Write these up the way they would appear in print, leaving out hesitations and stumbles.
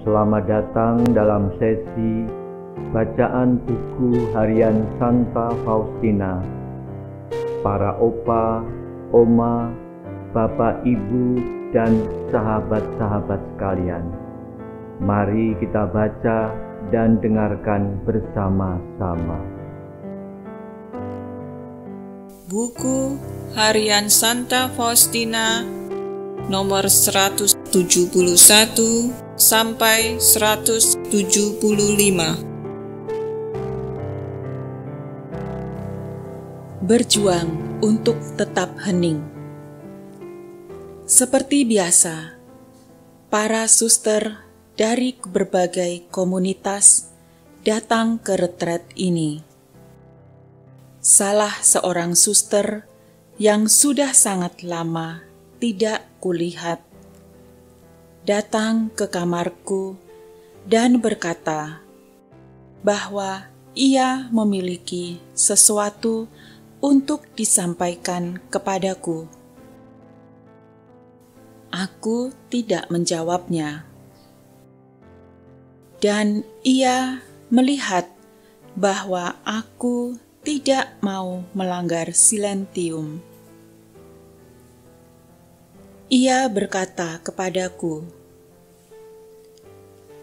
Selamat datang dalam sesi bacaan buku harian Santa Faustina. Para opa, oma, bapak, ibu, dan sahabat-sahabat sekalian, mari kita baca dan dengarkan bersama-sama. Buku harian Santa Faustina nomor 171 sampai 175. Berjuang untuk tetap hening. Seperti biasa, para suster dari berbagai komunitas datang ke retret ini. Salah seorang suster yang sudah sangat lama tidak kulihat datang ke kamarku dan berkata bahwa ia memiliki sesuatu untuk disampaikan kepadaku. Aku tidak menjawabnya, dan ia melihat bahwa aku tidak mau melanggar silentium. Ia berkata kepadaku,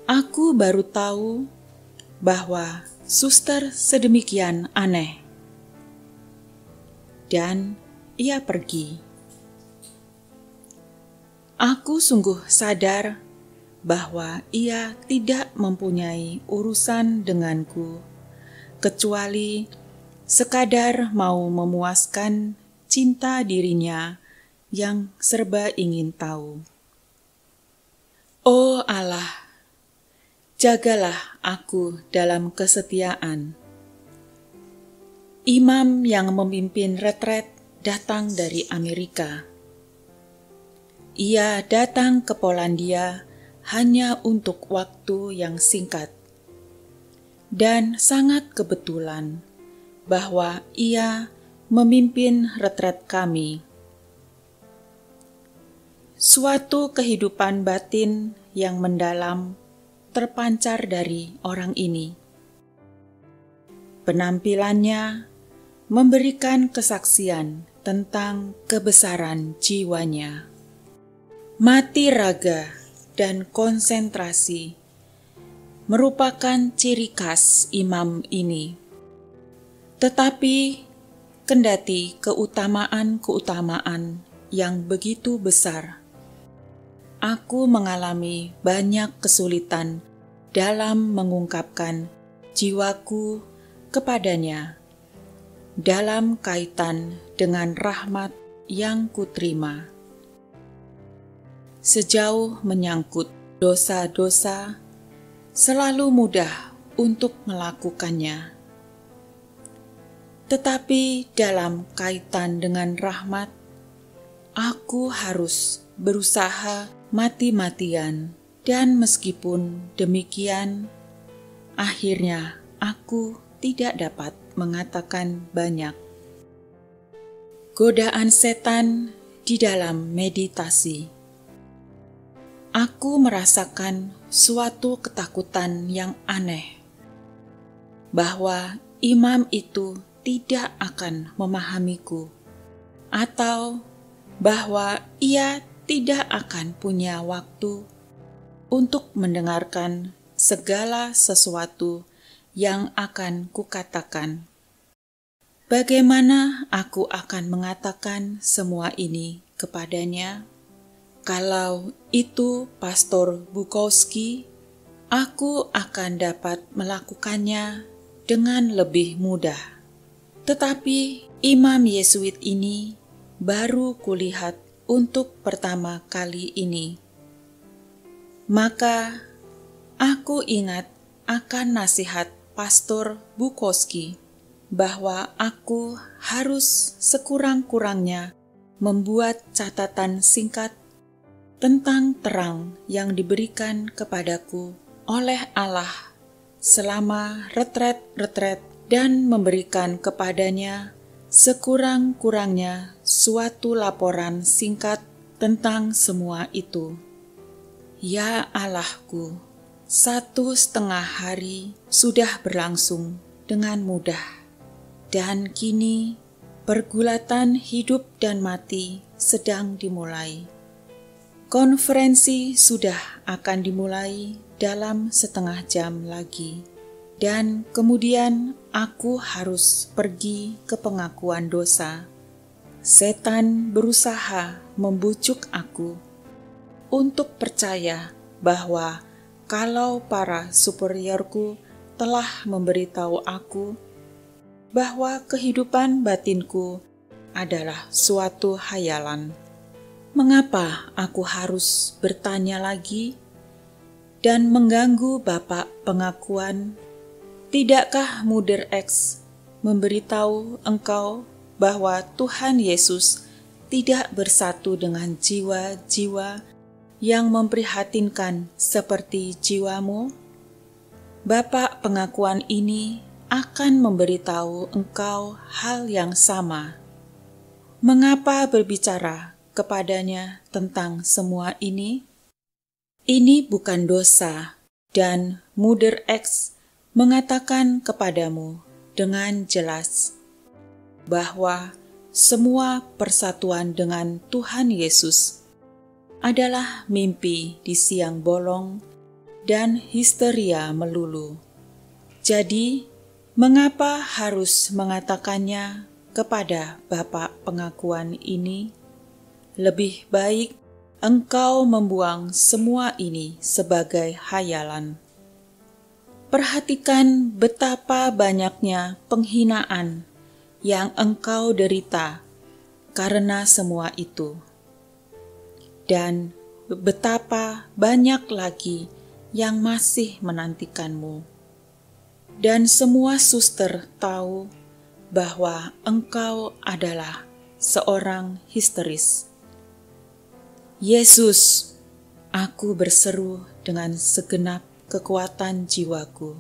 "Aku baru tahu bahwa suster sedemikian aneh." Dan ia pergi. Aku sungguh sadar bahwa ia tidak mempunyai urusan denganku, kecuali sekadar mau memuaskan cinta dirinya yang serba ingin tahu. Oh Allah, jagalah aku dalam kesetiaan. Imam yang memimpin retret datang dari Amerika. Ia datang ke Polandia hanya untuk waktu yang singkat, dan sangat kebetulan bahwa ia memimpin retret kami. Suatu kehidupan batin yang mendalam terpancar dari orang ini. Penampilannya memberikan kesaksian tentang kebesaran jiwanya. Mati raga dan konsentrasi merupakan ciri khas imam ini. Tetapi kendati keutamaan-keutamaan yang begitu besar, aku mengalami banyak kesulitan dalam mengungkapkan jiwaku kepadanya dalam kaitan dengan rahmat yang kuterima. Sejauh menyangkut dosa-dosa, selalu mudah untuk melakukannya. Tetapi dalam kaitan dengan rahmat, aku harus berusaha mati-matian, dan meskipun demikian, akhirnya aku tidak dapat mengatakan banyak. Godaan setan di dalam meditasi. Aku merasakan suatu ketakutan yang aneh, bahwa imam itu tidak akan memahamiku, atau bahwa ia tidak akan punya waktu untuk mendengarkan segala sesuatu yang akan kukatakan. Bagaimana aku akan mengatakan semua ini kepadanya? Kalau itu Pastor Bukowski, aku akan dapat melakukannya dengan lebih mudah. Tetapi imam Yesuit ini baru kulihat untuk pertama kali ini. Maka aku ingat akan nasihat Pastor Bukowski bahwa aku harus sekurang-kurangnya membuat catatan singkat tentang terang yang diberikan kepadaku oleh Allah selama retret-retret, dan memberikan kepadanya sekurang-kurangnya suatu laporan singkat tentang semua itu. Ya Allahku, 1,5 hari sudah berlangsung dengan mudah, dan kini pergulatan hidup dan mati sedang dimulai. Konferensi sudah akan dimulai dalam setengah jam lagi, dan kemudian aku harus pergi ke pengakuan dosa. Setan berusaha membujuk aku untuk percaya bahwa kalau para superiorku telah memberitahu aku bahwa kehidupan batinku adalah suatu hayalan, mengapa aku harus bertanya lagi dan mengganggu Bapak pengakuan? Tidakkah Mother X memberitahu engkau bahwa Tuhan Yesus tidak bersatu dengan jiwa-jiwa yang memprihatinkan seperti jiwamu? Bapak pengakuan ini akan memberitahu engkau hal yang sama. Mengapa berbicara kepadanya tentang semua ini? Ini bukan dosa, dan Mother X mengatakan kepadamu dengan jelas bahwa semua persatuan dengan Tuhan Yesus adalah mimpi di siang bolong dan histeria melulu. Jadi, mengapa harus mengatakannya kepada Bapak pengakuan ini? Lebih baik engkau membuang semua ini sebagai hayalan. Perhatikan betapa banyaknya penghinaan yang engkau derita karena semua itu, dan betapa banyak lagi yang masih menantikanmu. Dan semua suster tahu bahwa engkau adalah seorang histeris. Yesus, aku berseru dengan segenap kekuatan jiwaku.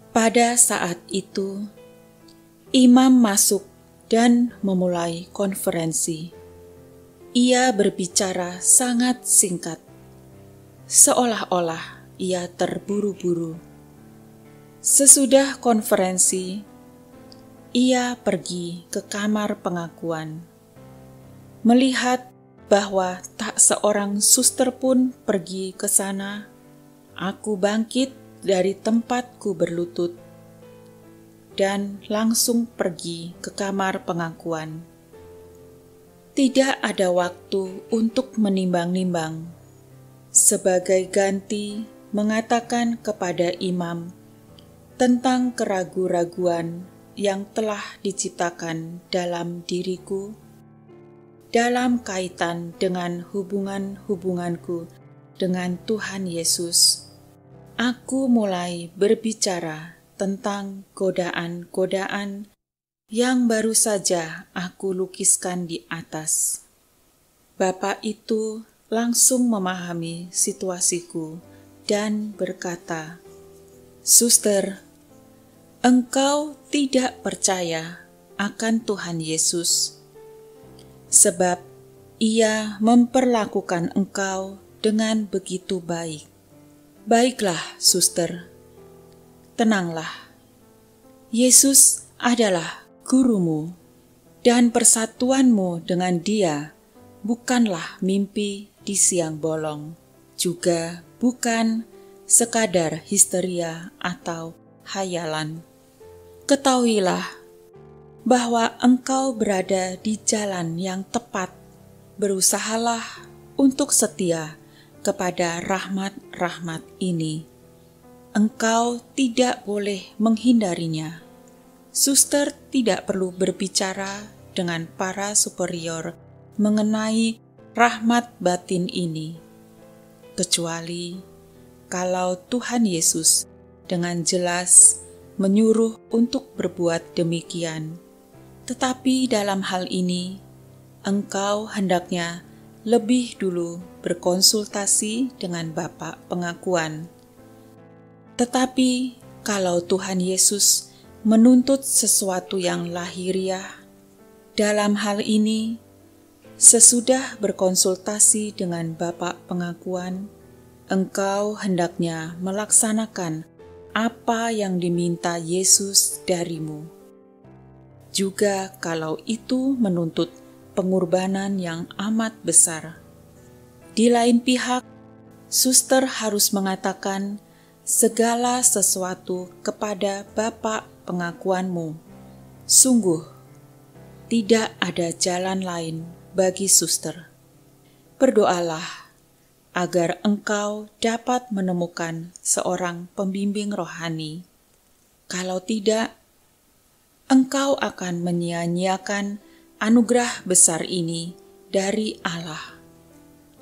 Pada saat itu, imam masuk dan memulai konferensi. Ia berbicara sangat singkat, seolah-olah ia terburu-buru. Sesudah konferensi, ia pergi ke kamar pengakuan. Melihat bahwa tak seorang suster pun pergi ke sana, aku bangkit dari tempatku berlutut dan langsung pergi ke kamar pengakuan. Tidak ada waktu untuk menimbang-nimbang. Sebagai ganti mengatakan kepada imam tentang keraguan-raguan yang telah diciptakan dalam diriku dalam kaitan dengan hubungan-hubunganku dengan Tuhan Yesus, aku mulai berbicara tentang godaan-godaan yang baru saja aku lukiskan di atas. Bapak itu langsung memahami situasiku dan berkata, "Suster, engkau tidak percaya akan Tuhan Yesus, sebab Ia memperlakukan engkau dengan begitu baik." Baiklah, suster, tenanglah. Yesus adalah gurumu, dan persatuanmu dengan Dia bukanlah mimpi di siang bolong, juga bukan sekadar histeria atau hayalan. Ketahuilah bahwa engkau berada di jalan yang tepat. Berusahalah untuk setia kepada rahmat-rahmat ini. Engkau tidak boleh menghindarinya. Suster tidak perlu berbicara dengan para superior mengenai rahmat batin ini, kecuali kalau Tuhan Yesus dengan jelas menyuruh untuk berbuat demikian. Tetapi dalam hal ini, engkau hendaknya lebih dulu berkonsultasi dengan Bapak pengakuan. Tetapi kalau Tuhan Yesus menuntut sesuatu yang lahiriah, dalam hal ini, sesudah berkonsultasi dengan Bapak pengakuan, engkau hendaknya melaksanakan apa yang diminta Yesus darimu. Juga kalau itu menuntut pengorbanan yang amat besar. Di lain pihak, suster harus mengatakan segala sesuatu kepada Bapa pengakuanmu. Sungguh, tidak ada jalan lain bagi suster. Berdoalah agar engkau dapat menemukan seorang pembimbing rohani. Kalau tidak, engkau akan menyia-nyiakan anugerah besar ini dari Allah.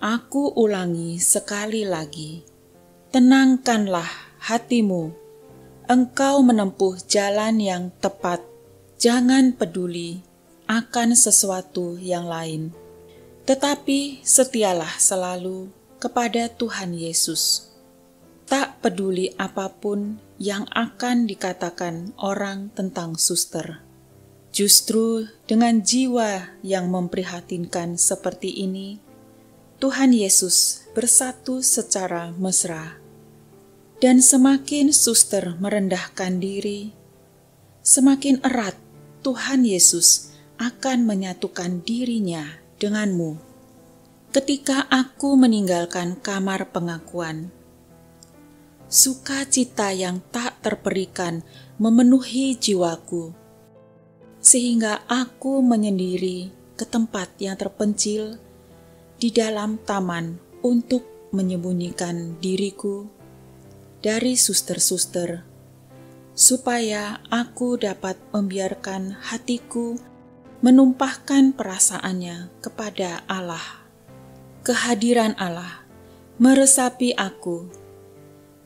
Aku ulangi sekali lagi, tenangkanlah hatimu. Engkau menempuh jalan yang tepat. Jangan peduli akan sesuatu yang lain, tetapi setialah selalu kepada Tuhan Yesus. Tak peduli apapun yang akan dikatakan orang tentang suster. Justru dengan jiwa yang memprihatinkan seperti ini, Tuhan Yesus bersatu secara mesra. Dan semakin suster merendahkan diri, semakin erat Tuhan Yesus akan menyatukan dirinya denganmu. Ketika aku meninggalkan kamar pengakuan, sukacita yang tak terperikan memenuhi jiwaku, sehingga aku menyendiri ke tempat yang terpencil di dalam taman untuk menyembunyikan diriku dari suster-suster, supaya aku dapat membiarkan hatiku menumpahkan perasaannya kepada Allah. Kehadiran Allah meresapi aku,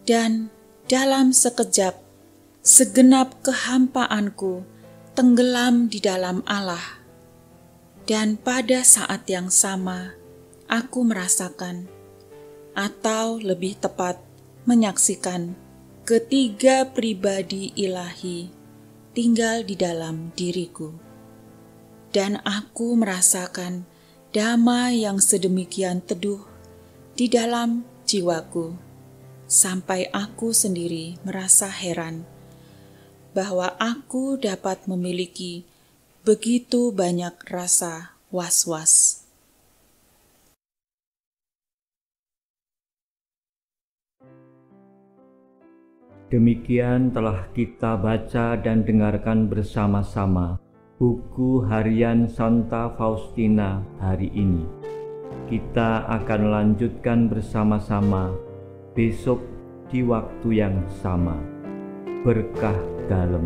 dan dalam sekejap segenap kehampaanku tenggelam di dalam Allah. Dan pada saat yang sama aku merasakan, atau lebih tepat menyaksikan, ketiga pribadi ilahi tinggal di dalam diriku. Dan aku merasakan damai yang sedemikian teduh di dalam jiwaku, sampai aku sendiri merasa heran bahwa aku dapat memiliki begitu banyak rasa was-was. Demikian telah kita baca dan dengarkan bersama-sama buku harian Santa Faustina hari ini. Kita akan lanjutkan bersama-sama besok di waktu yang sama. Berkah dalam.